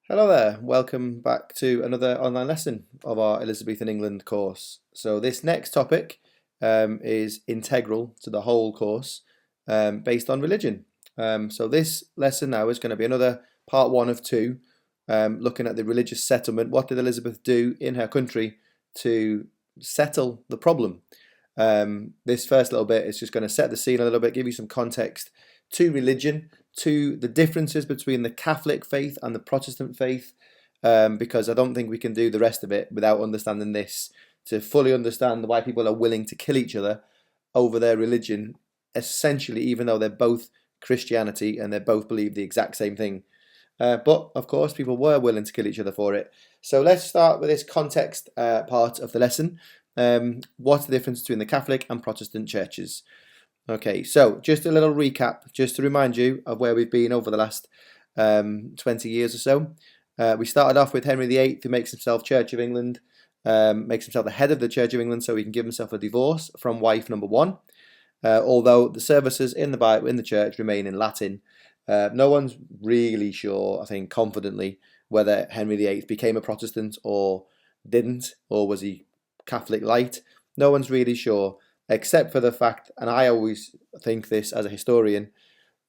Hello there, welcome back to another online lesson of our Elizabethan England course. So this next topic is integral to the whole course based on religion. So this lesson now is going to be another part one of two, looking at the religious settlement. What did Elizabeth do in her country to settle the problem? This first little bit is just going to set the scene a little bit, give you some context to religion, to the differences between the Catholic faith and the Protestant faith, because I don't think we can do the rest of it without understanding this to fully understand why people are willing to kill each other over their religion, essentially, even though they're both Christianity and they both believe the exact same thing. But of course, people were willing to kill each other for it. So let's start with this context part of the lesson. What's the difference between the Catholic and Protestant churches? Okay, so just a little recap, just to remind you of where we've been over the last 20 years or so. We started off with Henry VIII, who makes himself Church of England, makes himself the head of the Church of England so he can give himself a divorce from wife number one. Although the services in the Bible, in the church, remain in Latin. No one's really sure, I think, confidently, whether Henry VIII became a Protestant or didn't, or was he Catholic light. No one's really sure, except for the fact, and I always think this as a historian,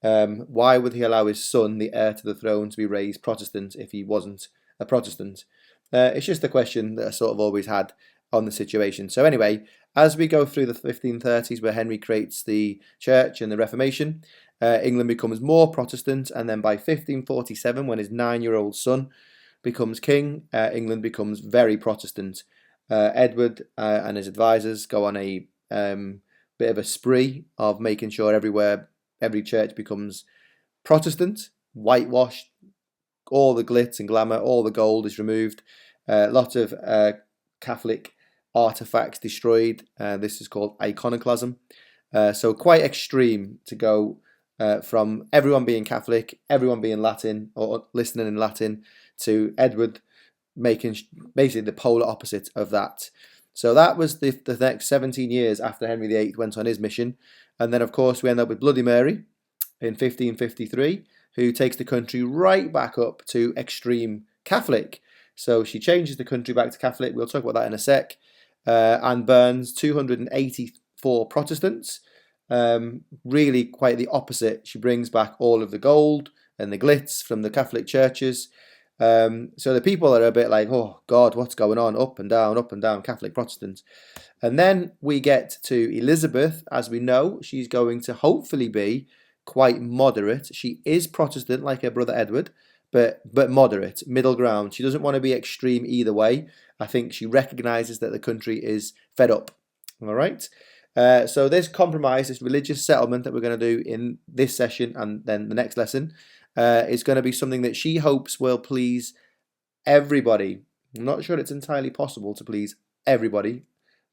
why would he allow his son, the heir to the throne, to be raised Protestant if he wasn't a Protestant? It's just a question that I sort of always had on the situation. So anyway, as we go through the 1530s, where Henry creates the church and the Reformation, England becomes more Protestant, and then by 1547, when his 9-year-old son becomes king, England becomes very Protestant. Edward and his advisors go on a bit of a spree of making sure every church becomes Protestant, whitewashed, all the glitz and glamour, all the gold is removed, lots of Catholic artifacts destroyed. This is called iconoclasm. So quite extreme to go from everyone being Catholic, everyone being Latin or listening in Latin, to Edward making basically the polar opposite of that. So that was the next 17 years after Henry VIII went on his mission. And then, of course, we end up with Bloody Mary in 1553, who takes the country right back up to extreme Catholic. So she changes the country back to Catholic. We'll talk about that in a sec. And burns 284 Protestants. Really quite the opposite. She brings back all of the gold and the glitz from the Catholic churches. So the people are a bit like, oh God, what's going on? Up and down, Catholic, Protestant. And then we get to Elizabeth. As we know, she's going to hopefully be quite moderate. She is Protestant like her brother Edward, but moderate, middle ground. She doesn't want to be extreme either way. I think she recognises that the country is fed up. All right. So this compromise, this religious settlement that we're going to do in this session and then the next lesson, is going to be something that she hopes will please everybody. I'm not sure it's entirely possible to please everybody,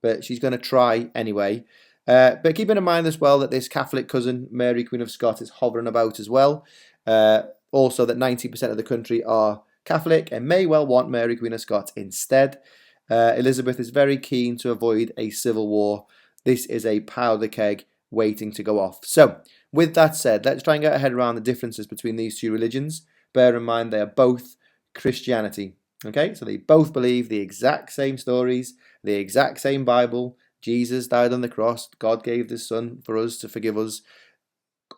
but she's going to try anyway. But keeping in mind as well that this Catholic cousin, Mary, Queen of Scots, is hovering about as well. Also that 90% of the country are Catholic and may well want Mary, Queen of Scots instead. Elizabeth is very keen to avoid a civil war. This is a powder keg waiting to go off. So, with that said, let's try and get our head around the differences between these two religions. Bear in mind they are both Christianity. Okay, so they both believe the exact same stories, the exact same Bible. Jesus died on the cross. God gave his son for us to forgive us.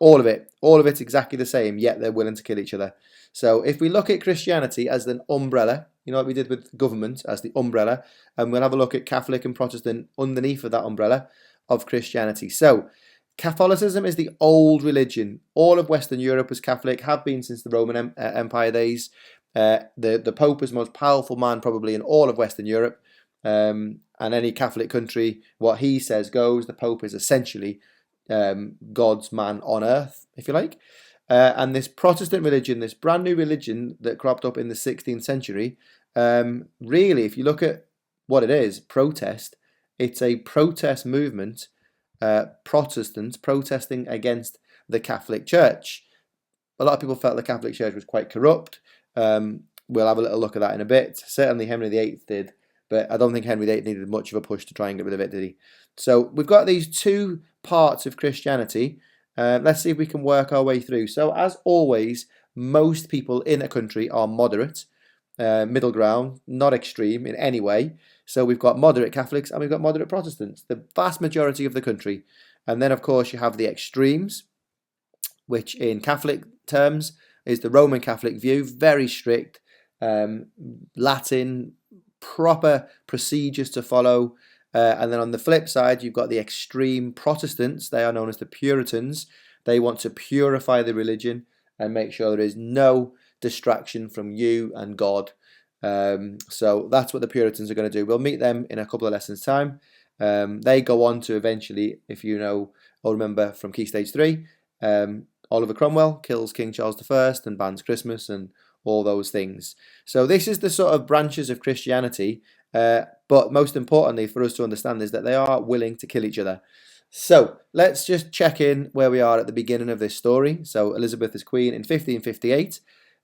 All of it's exactly the same, yet they're willing to kill each other. So if we look at Christianity as an umbrella, you know what we did with government as the umbrella, and we'll have a look at Catholic and Protestant underneath of that umbrella of Christianity. So Catholicism is the old religion. All of Western Europe was Catholic, have been since the Roman Empire days. The Pope is the most powerful man probably in all of Western Europe. And any Catholic country, what he says goes. The Pope is essentially God's man on earth, if you like. And this Protestant religion, this brand new religion that cropped up in the 16th century, really, if you look at what it is, protest, it's a protest movement, Protestants protesting against the Catholic Church. A lot of people felt the Catholic Church was quite corrupt. We'll have a little look at that in a bit. Certainly Henry VIII did, but I don't think Henry VIII needed much of a push to try and get rid of it, did he? So we've got these two parts of Christianity. Let's see if we can work our way through. So as always, most people in a country are moderate. middle ground, not extreme in any way. So we've got moderate Catholics and we've got moderate Protestants, the vast majority of the country. And then, of course, you have the extremes, which in Catholic terms is the Roman Catholic view, very strict, Latin, proper procedures to follow. And then on the flip side, you've got the extreme Protestants. They are known as the Puritans. They want to purify the religion and make sure there is no distraction from you and God. So that's what the Puritans are going to do. We'll meet them in a couple of lessons' time. They go on to eventually, if you know or remember from Key Stage 3, Oliver Cromwell kills King Charles I and bans Christmas and all those things. So this is the sort of branches of Christianity, but most importantly for us to understand is that they are willing to kill each other. So let's just check in where we are at the beginning of this story. So Elizabeth is queen in 1558.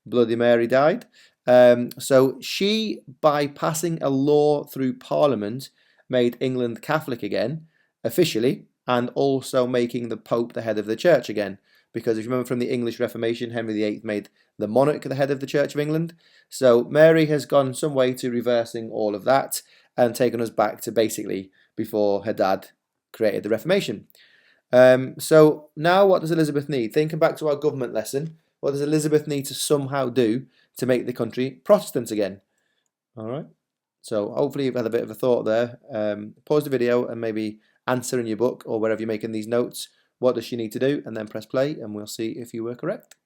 Bloody Mary died. So she, by passing a law through Parliament, made England Catholic again, officially, and also making the Pope the head of the Church again. Because if you remember from the English Reformation, Henry VIII made the monarch the head of the Church of England. So Mary has gone some way to reversing all of that and taken us back to basically before her dad created the Reformation. So now what does Elizabeth need? Thinking back to our government lesson, what does Elizabeth need to somehow do to make the country Protestant again? All right. So hopefully you've had a bit of a thought there. Pause the video and maybe answer in your book or wherever you're making these notes. What does she need to do? And then press play and we'll see if you were correct.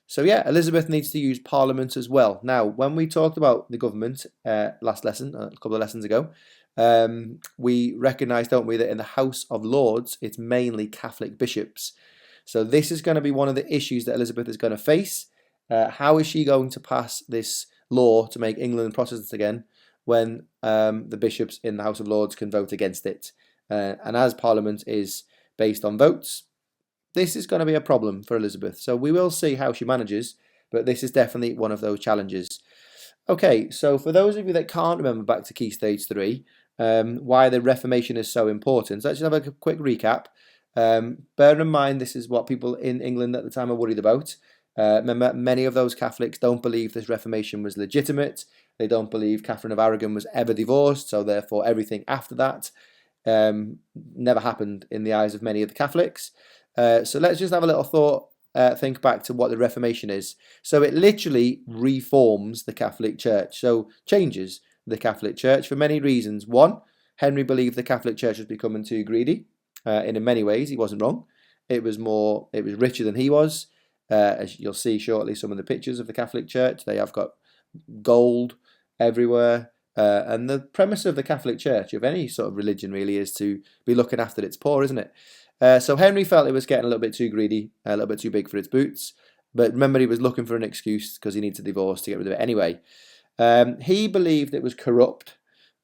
So yeah, Elizabeth needs to use Parliament as well. Now, when we talked about the government last lesson, a couple of lessons ago, we recognise, don't we, that in the House of Lords, it's mainly Catholic bishops. So this is going to be one of the issues that Elizabeth is going to face. How is she going to pass this law to make England Protestant again when the bishops in the House of Lords can vote against it? And as Parliament is based on votes, this is going to be a problem for Elizabeth. So we will see how she manages, but this is definitely one of those challenges. Okay, so for those of you that can't remember back to Key Stage 3, why the Reformation is so important, let's just have a quick recap. Bear in mind, this is what people in England at the time are worried about. Remember, many of those Catholics don't believe this Reformation was legitimate. They don't believe Catherine of Aragon was ever divorced, so therefore everything after that never happened in the eyes of many of the Catholics. So let's just have a little thought, think back to what the Reformation is. So it literally reforms the Catholic Church, so changes the Catholic Church for many reasons. One, Henry believed the Catholic Church was becoming too greedy, and in many ways he wasn't wrong. It was richer than he was. As you'll see shortly, some of the pictures of the Catholic Church, they have got gold everywhere. And the premise of the Catholic Church, of any sort of religion really, is to be looking after its poor, isn't it? So Henry felt it was getting a little bit too greedy, a little bit too big for its boots. But remember, he was looking for an excuse because he needs a divorce to get rid of it anyway. He believed it was corrupt.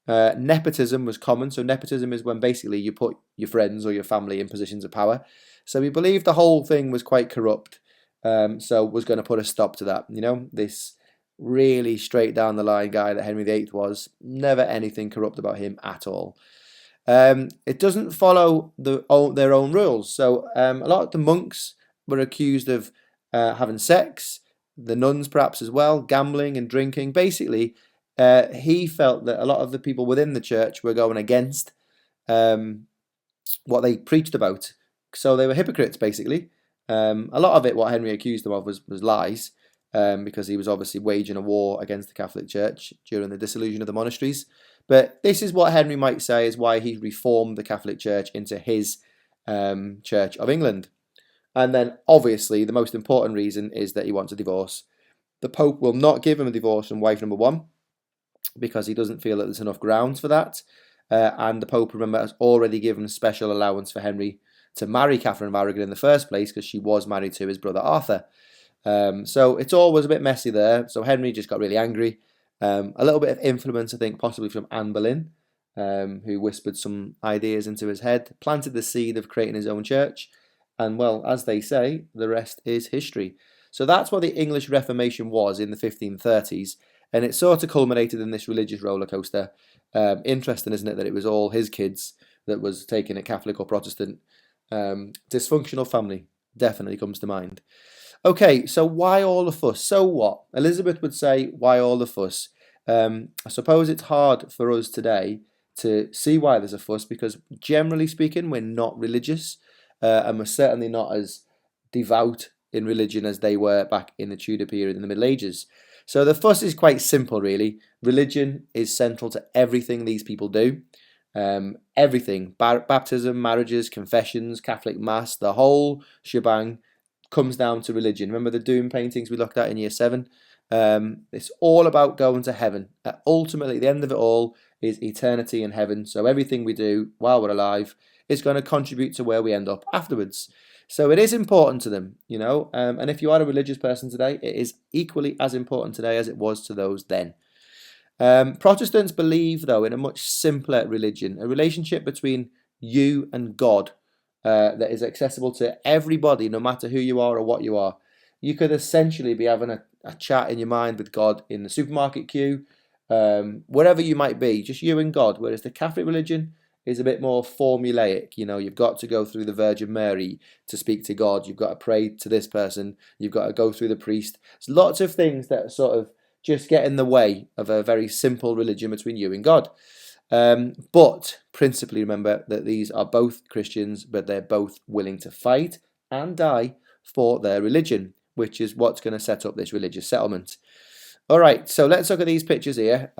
Nepotism was common. So nepotism is when basically you put your friends or your family in positions of power. So he believed the whole thing was quite corrupt. So was going to put a stop to that. You know, this really straight down the line guy that Henry VIII was, never anything corrupt about him at all. It doesn't follow their own rules. So a lot of the monks were accused of having sex, the nuns perhaps as well, gambling and drinking. Basically, he felt that a lot of the people within the church were going against what they preached about. So they were hypocrites, basically. A lot of it, what Henry accused them of was lies, because he was obviously waging a war against the Catholic Church during the dissolution of the monasteries. But this is what Henry might say is why he reformed the Catholic Church into his Church of England. And then, obviously, the most important reason is that he wants a divorce. The Pope will not give him a divorce from wife number one because he doesn't feel that there's enough grounds for that. And the Pope, remember, has already given special allowance for Henry to marry Catherine of Aragon in the first place because she was married to his brother Arthur. So it's always a bit messy there. So Henry just got really angry. A little bit of influence, I think, possibly from Anne Boleyn, who whispered some ideas into his head, planted the seed of creating his own church. And well, as they say, the rest is history. So that's what the English Reformation was in the 1530s. And it sort of culminated in this religious roller coaster. Interesting, isn't it, that it was all his kids that was taking it Catholic or Protestant. Dysfunctional family definitely comes to mind. Okay, so why all the fuss? So what? Elizabeth would say, why all the fuss? I suppose it's hard for us today to see why there's a fuss because generally speaking, we're not religious, and we're certainly not as devout in religion as they were back in the Tudor period in the Middle Ages. So the fuss is quite simple, really. Religion is central to everything these people do. Everything, baptism, marriages, confessions, Catholic Mass, the whole shebang comes down to religion. Remember the Doom paintings we looked at in year 7? It's all about going to heaven. Ultimately, the end of it all is eternity in heaven. So everything we do while we're alive is going to contribute to where we end up afterwards. So it is important to them, you know. And if you are a religious person today, it is equally as important today as it was to those then. Protestants believe, though, in a much simpler religion, a relationship between you and God that is accessible to everybody, no matter who you are or what you are. You could essentially be having a chat in your mind with God in the supermarket queue, wherever you might be, just you and God. Whereas the Catholic religion is a bit more formulaic. You know, you've got to go through the Virgin Mary to speak to God. You've got to pray to this person. You've got to go through the priest. There's lots of things that sort of just get in the way of a very simple religion between you and God. But principally remember that these are both Christians, but they're both willing to fight and die for their religion, which is what's going to set up this religious settlement. All right, so let's look at these pictures here.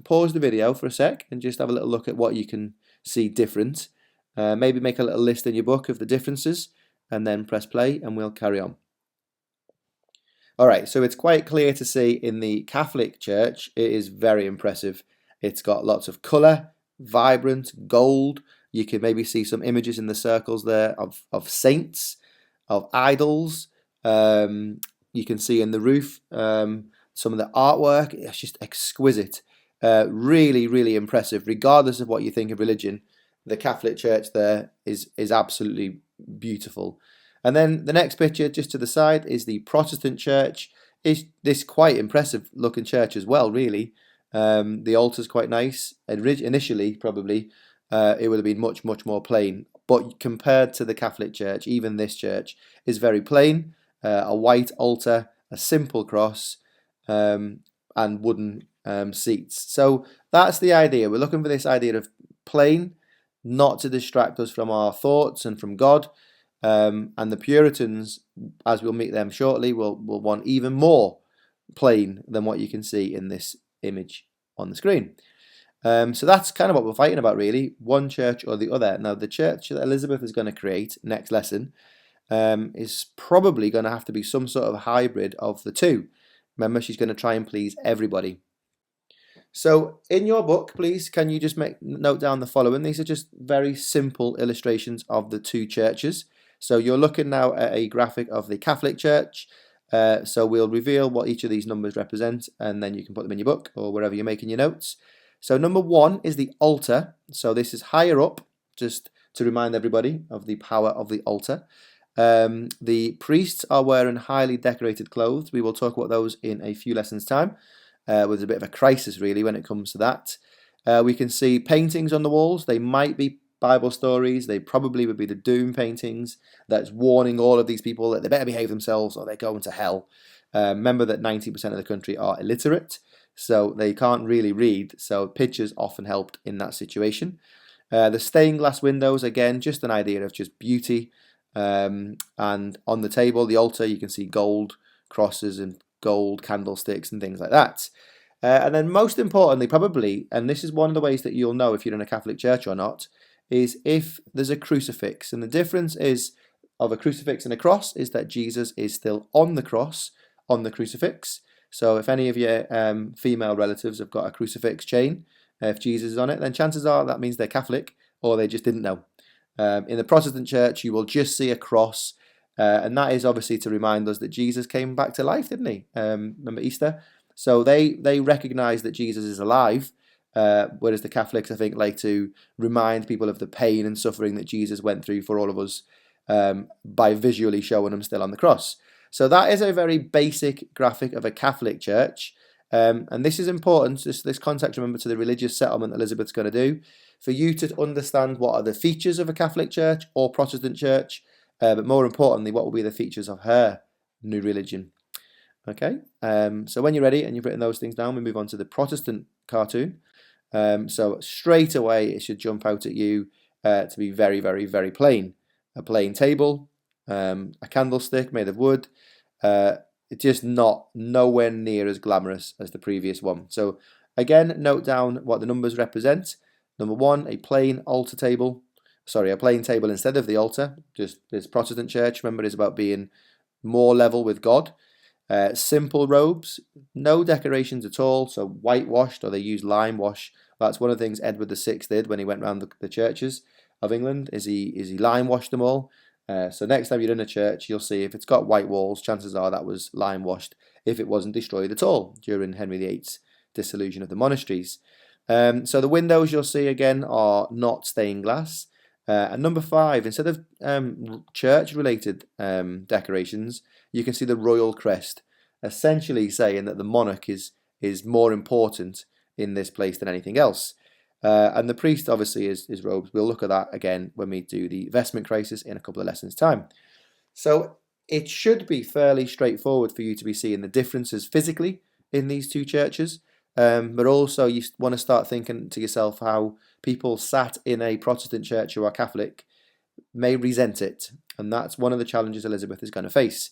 Pause the video for a sec and just have a little look at what you can see different. Maybe make a little list in your book of the differences and then press play and we'll carry on. All right, so it's quite clear to see in the Catholic Church, it is very impressive. It's got lots of colour, vibrant, gold. You can maybe see some images in the circles there of saints, of idols. You can see in the roof some of the artwork. It's just exquisite. Really, really impressive. Regardless of what you think of religion, the Catholic Church there is absolutely beautiful. And then the next picture just to the side is the Protestant church. Is this quite impressive looking church as well, really. The altar's quite nice. Initially, probably, it would have been much, much more plain. But compared to the Catholic Church, even this church is very plain. A white altar, a simple cross, and wooden seats. So that's the idea. We're looking for this idea of plain, not to distract us from our thoughts and from God. And the Puritans, as we'll meet them shortly, will want even more plain than what you can see in this image on the screen. So that's kind of what we're fighting about, really, one church or the other. Now, the church that Elizabeth is going to create next lesson is probably going to have to be some sort of hybrid of the two. Remember, she's going to try and please everybody. So in your book, please, can you just note down the following? These are just very simple illustrations of the two churches. So you're looking now at a graphic of the Catholic Church. So we'll reveal what each of these numbers represent, and then you can put them in your book or wherever you're making your notes. So number 1 is the altar. So this is higher up, just to remind everybody of the power of the altar. The priests are wearing highly decorated clothes. We will talk about those in a few lessons' time. There's a bit of a crisis, really, when it comes to that. We can see paintings on the walls. They might be Bible stories. They probably would be the Doom paintings that's warning all of these people that they better behave themselves or they're going to hell. Remember that 90% of the country are illiterate, so they can't really read, so pictures often helped in that situation. The stained glass windows, again, just an idea of just beauty. And on the table, the altar, you can see gold crosses and gold candlesticks and things like that. And then most importantly, probably, and this is one of the ways that you'll know if you're in a Catholic church or not, is if there's a crucifix. And the difference is of a crucifix and a cross is that Jesus is still on the cross, on the crucifix. So if any of your female relatives have got a crucifix chain, if Jesus is on it, then chances are that means they're Catholic or they just didn't know. In the Protestant church, you will just see a cross, and that is obviously to remind us that Jesus came back to life, didn't he? Remember Easter? So they recognise that Jesus is alive, whereas the Catholics, I think, like to remind people of the pain and suffering that Jesus went through for all of us by visually showing him still on the cross. So that is a very basic graphic of a Catholic church. And this is important, this context, remember, to the religious settlement Elizabeth's going to do, for you to understand what are the features of a Catholic church or Protestant church, but more importantly, what will be the features of her new religion. Okay, so when you're ready and you've written those things down, we move on to the Protestant cartoon. So straight away, it should jump out at you to be very, very, very plain. A plain table, a candlestick made of wood. It's just nowhere near as glamorous as the previous one. So again, note down what the numbers represent. Number 1, a plain altar table. Sorry, a plain table instead of the altar. Just this Protestant church, remember, is about being more level with God. Simple robes, no decorations at all, so whitewashed, or they use lime wash. That's one of the things Edward VI did when he went around the churches of England, is he lime washed them all. So next time you're in a church, you'll see if it's got white walls, chances are that was lime washed, if it wasn't destroyed at all during Henry VIII's dissolution of the monasteries. So the windows you'll see again are not stained glass. And number 5, instead of church-related decorations, you can see the royal crest, essentially saying that the monarch is more important in this place than anything else. And the priest obviously is robes. We'll look at that again when we do the vestment crisis in a couple of lessons' time. So it should be fairly straightforward for you to be seeing the differences physically in these two churches. But also you want to start thinking to yourself how people sat in a Protestant church who are Catholic may resent it. And that's one of the challenges Elizabeth is going to face.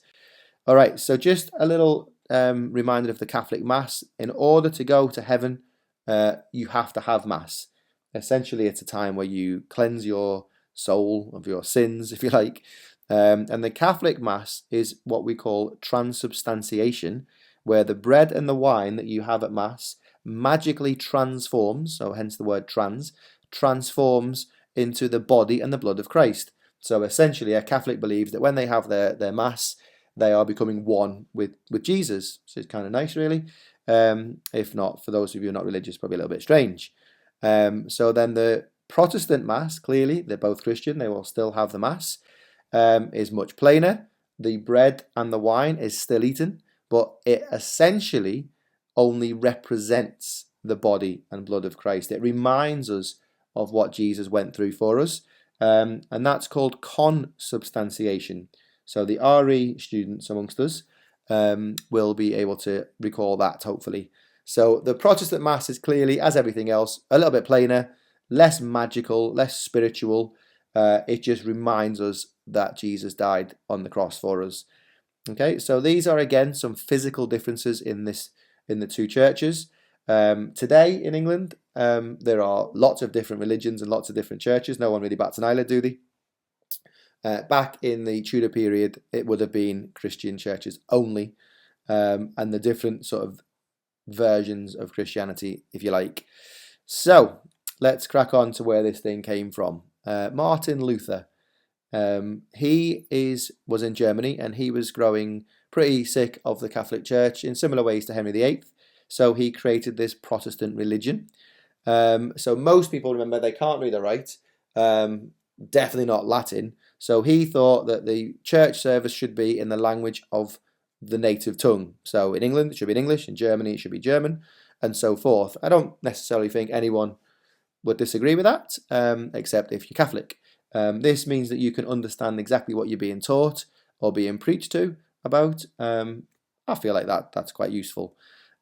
All right, so just a little reminder of the Catholic Mass. In order to go to heaven, you have to have Mass. Essentially, it's a time where you cleanse your soul of your sins, if you like. And the Catholic Mass is what we call transubstantiation, where the bread and the wine that you have at Mass magically transforms, so hence the word transforms into the body and the blood of Christ. So essentially, a Catholic believes that when they have their Mass, they are becoming one with Jesus. So it's kind of nice, really. If not, for those of you who are not religious, probably a little bit strange. So then the Protestant Mass, clearly, they're both Christian, they will still have the Mass, is much plainer. The bread and the wine is still eaten, but it essentially only represents the body and blood of Christ. It reminds us of what Jesus went through for us, and that's called consubstantiation. So the RE students amongst us will be able to recall that, hopefully. So the Protestant Mass is clearly, as everything else, a little bit plainer, less magical, less spiritual. It just reminds us that Jesus died on the cross for us. Okay, so these are again some physical differences in the two churches. Today in England, there are lots of different religions and lots of different churches. No one really bats an eyelid, do they? Back in the Tudor period, it would have been Christian churches only, and the different sort of versions of Christianity, if you like. So let's crack on to where this thing came from. Martin Luther. He was in Germany, and he was growing pretty sick of the Catholic Church in similar ways to Henry VIII. So he created this Protestant religion. So most people, remember, they can't read or write, definitely not Latin. So he thought that the church service should be in the language of the native tongue. So in England, it should be in English. In Germany, it should be German, and so forth. I don't necessarily think anyone would disagree with that, except if you're Catholic. This means that you can understand exactly what you're being taught or being preached to about. I feel like that's quite useful.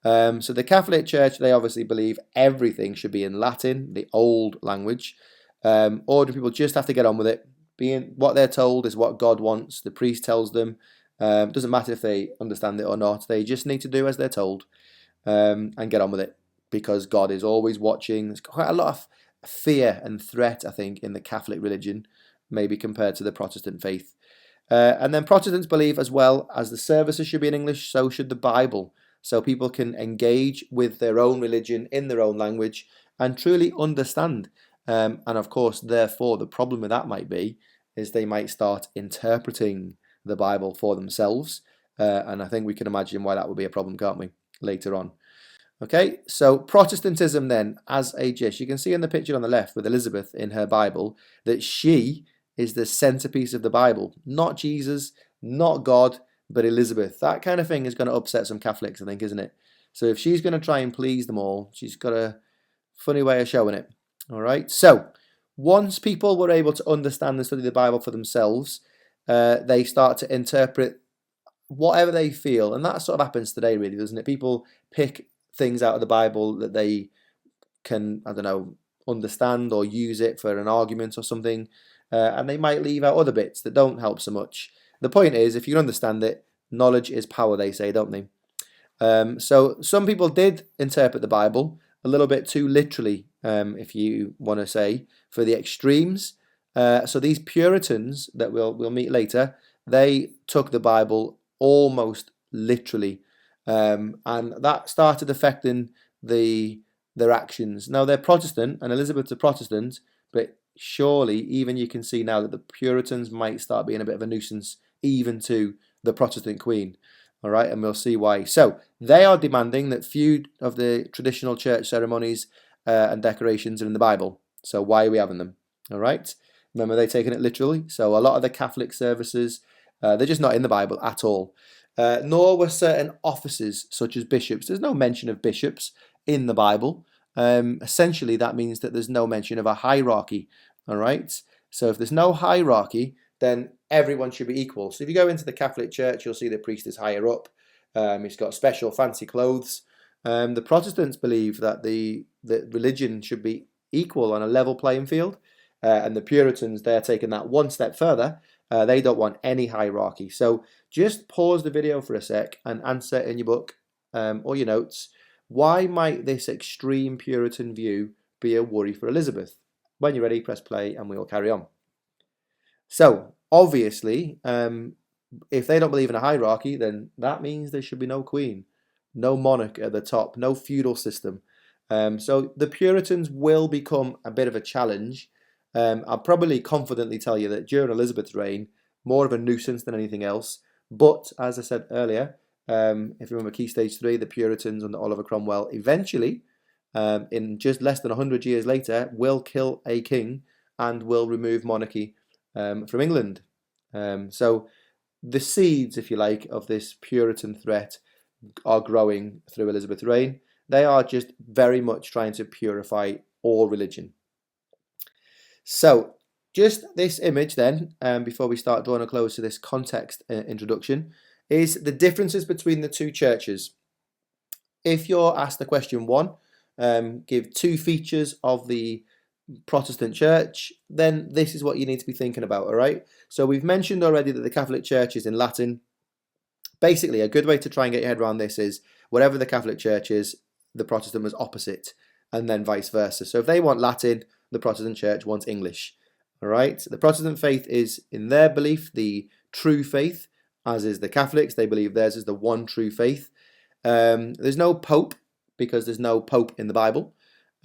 So the Catholic Church, they obviously believe everything should be in Latin, the old language. Ordinary people just have to get on with it. Being what they're told is what God wants. The priest tells them. It doesn't matter if they understand it or not. They just need to do as they're told, and get on with it, because God is always watching. There's quite a lot of fear and threat, I think, in the Catholic religion, maybe compared to the Protestant faith. And then Protestants believe as well as the services should be in English, so should the Bible. So people can engage with their own religion in their own language and truly understand. And of course, therefore, the problem with that might be is they might start interpreting the Bible for themselves. And I think we can imagine why that would be a problem, can't we, later on. Okay, so Protestantism then, as a gist, you can see in the picture on the left with Elizabeth in her Bible that she is the centerpiece of the Bible. Not Jesus, not God, but Elizabeth. That kind of thing is going to upset some Catholics, I think, isn't it? So if she's going to try and please them all, she's got a funny way of showing it. All right, so once people were able to understand and study the Bible for themselves, they start to interpret whatever they feel, and that sort of happens today, really, doesn't it? People pick things out of the Bible that they can, I don't know, understand or use it for an argument or something, and they might leave out other bits that don't help so much. The point is, if you can understand it, knowledge is power, they say, don't they? So some people did interpret the Bible a little bit too literally, if you want to say, for the extremes. So these Puritans that we'll meet later, they took the Bible almost literally, and that started affecting their actions. Now they're Protestant, and Elizabeth's a Protestant, but surely even you can see now that the Puritans might start being a bit of a nuisance even to the Protestant Queen. All right, and we'll see why. So they are demanding that few of the traditional church ceremonies and decorations are in the Bible. So why are we having them? All right. Remember, they're taking it literally. So a lot of the Catholic services, they're just not in the Bible at all. Nor were certain offices such as bishops. There's no mention of bishops in the Bible. Essentially, that means that there's no mention of a hierarchy. All right. So if there's no hierarchy, then everyone should be equal. So if you go into the Catholic Church, you'll see the priest is higher up. He's got special fancy clothes. The Protestants believe that the religion should be equal on a level playing field. And the Puritans, they're taking that one step further. They don't want any hierarchy. So just pause the video for a sec and answer in your book or your notes, why might this extreme Puritan view be a worry for Elizabeth? When you're ready, press play and we'll carry on. So, obviously, if they don't believe in a hierarchy, then that means there should be no queen, no monarch at the top, no feudal system. So the Puritans will become a bit of a challenge. I'll probably confidently tell you that during Elizabeth's reign, more of a nuisance than anything else. But, as I said earlier, if you remember Key Stage 3, the Puritans under Oliver Cromwell eventually, in just less than 100 years later, will kill a king and will remove monarchy from England. So the seeds, if you like, of this Puritan threat are growing through Elizabeth's reign. They are just very much trying to purify all religion. So just this image then, before we start drawing a close to this context introduction, is the differences between the two churches. If you're asked the question 1, give 2 features of the Protestant church, then this is what you need to be thinking about, all right? So we've mentioned already that the Catholic Church is in Latin. Basically, a good way to try and get your head around this is whatever the Catholic Church is, the Protestant was opposite, and then vice versa. So if they want Latin, the Protestant Church wants English, all right? The Protestant faith is, in their belief, the true faith, as is the Catholics. They believe theirs is the one true faith. There's no pope, because there's no pope in the Bible.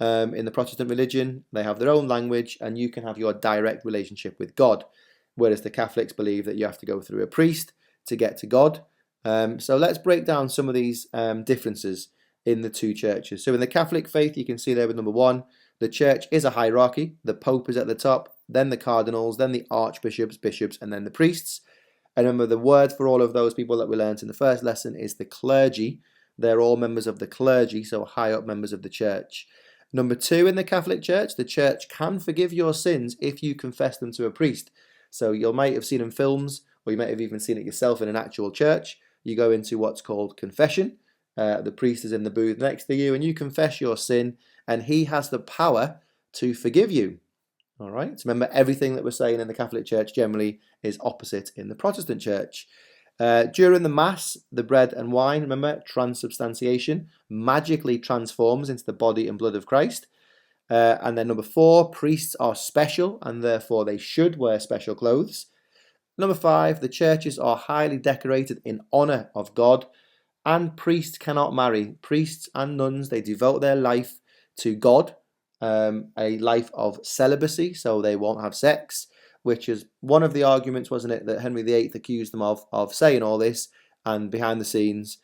In the Protestant religion, they have their own language and you can have your direct relationship with God, whereas the Catholics believe that you have to go through a priest to get to God. So let's break down some of these differences in the two churches. So in the Catholic faith, you can see there with number 1, the church is a hierarchy. The Pope is at the top, then the cardinals, then the archbishops, bishops, and then the priests. And remember, the word for all of those people that we learned in the first lesson is the clergy. They're all members of the clergy, so high up members of the church. Number 2, in the Catholic Church, the church can forgive your sins if you confess them to a priest. So you might have seen in films, or you might have even seen it yourself in an actual church. You go into what's called confession. The priest is in the booth next to you, and you confess your sin, and he has the power to forgive you. All right. So remember, everything that we're saying in the Catholic Church generally is opposite in the Protestant Church. During the Mass, the bread and wine, remember, transubstantiation, magically transforms into the body and blood of Christ. And then number 4, priests are special and therefore they should wear special clothes. Number 5, the churches are highly decorated in honour of God, and priests cannot marry. Priests and nuns, they devote their life to God, a life of celibacy, so they won't have sex, which is one of the arguments, wasn't it, that Henry VIII accused them of saying all this, and behind the scenes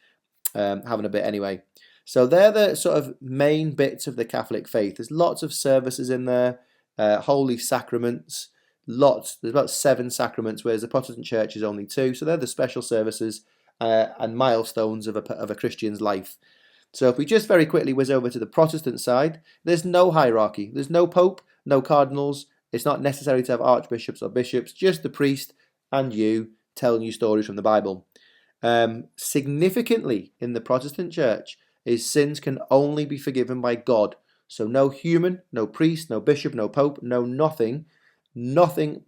having a bit anyway. So they're the sort of main bits of the Catholic faith. There's lots of services in there, holy sacraments, lots. There's about 7 sacraments, whereas the Protestant Church is only 2. So they're the special services and milestones of a Christian's life. So if we just very quickly whiz over to the Protestant side, there's no hierarchy. There's no pope, no cardinals. It's not necessary to have archbishops or bishops, just the priest and you telling you stories from the Bible. Significantly in the Protestant church is sins can only be forgiven by God. So no human, no priest, no bishop, no pope, no nothing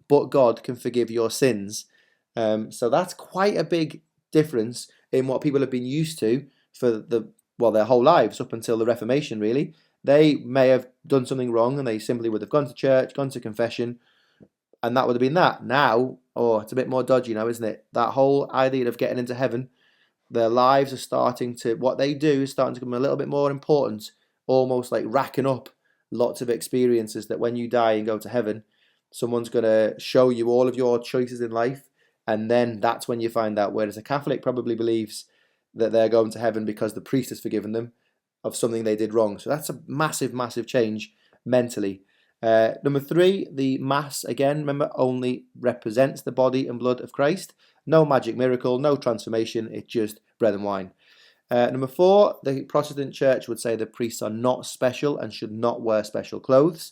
but God can forgive your sins. So that's quite a big difference in what people have been used to for their whole lives up until the Reformation, really. They may have done something wrong and they simply would have gone to church, gone to confession, and that would have been that. Now, it's a bit more dodgy now, isn't it? That whole idea of getting into heaven, their lives are what they do is starting to become a little bit more important, almost like racking up lots of experiences that when you die and go to heaven, someone's going to show you all of your choices in life, and then that's when you find out. Whereas a Catholic probably believes that they're going to heaven because the priest has forgiven them of something they did wrong. So that's a massive, massive change mentally. Number 3, the Mass, again, remember, only represents the body and blood of Christ. No magic miracle, no transformation, it's just bread and wine. Number 4, the Protestant church would say the priests are not special and should not wear special clothes.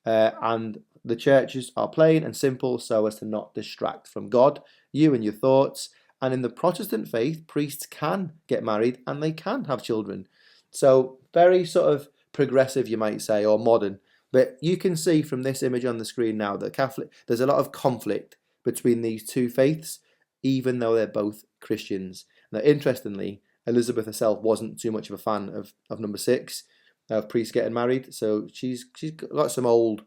And the churches are plain and simple so as to not distract from God, you and your thoughts. And in the Protestant faith, priests can get married and they can have children. So very sort of progressive, you might say, or modern. But you can see from this image on the screen now that there's a lot of conflict between these two faiths, even though they're both Christians. Now, interestingly, Elizabeth herself wasn't too much of a fan of number 6, of priests getting married. So she's got some old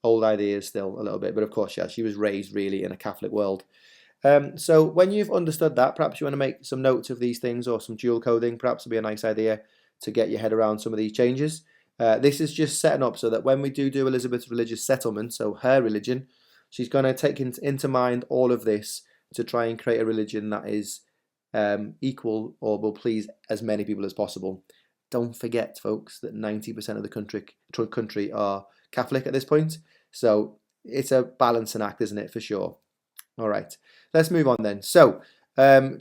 ideas still a little bit. But of course, yeah, she was raised really in a Catholic world. So when you've understood that, perhaps you want to make some notes of these things or some dual coding. Perhaps it'd be a nice idea to get your head around some of these changes. This is just setting up so that when we do Elizabeth's religious settlement, so her religion, she's going to take into mind all of this to try and create a religion that is equal or will please as many people as possible. Don't forget, folks, that 90% of the country are Catholic at this point. So it's a balancing act, isn't it, for sure? All right, let's move on then. So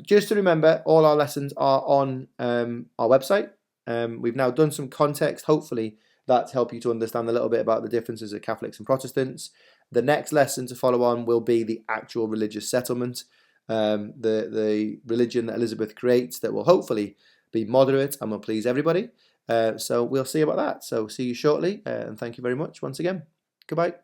just to remember, all our lessons are on our website. We've now done some context. Hopefully that's helped you to understand a little bit about the differences of Catholics and Protestants. The next lesson to follow on will be the actual religious settlement, the religion that Elizabeth creates that will hopefully be moderate and will please everybody. So we'll see about that. So see you shortly, and thank you very much once again. Goodbye.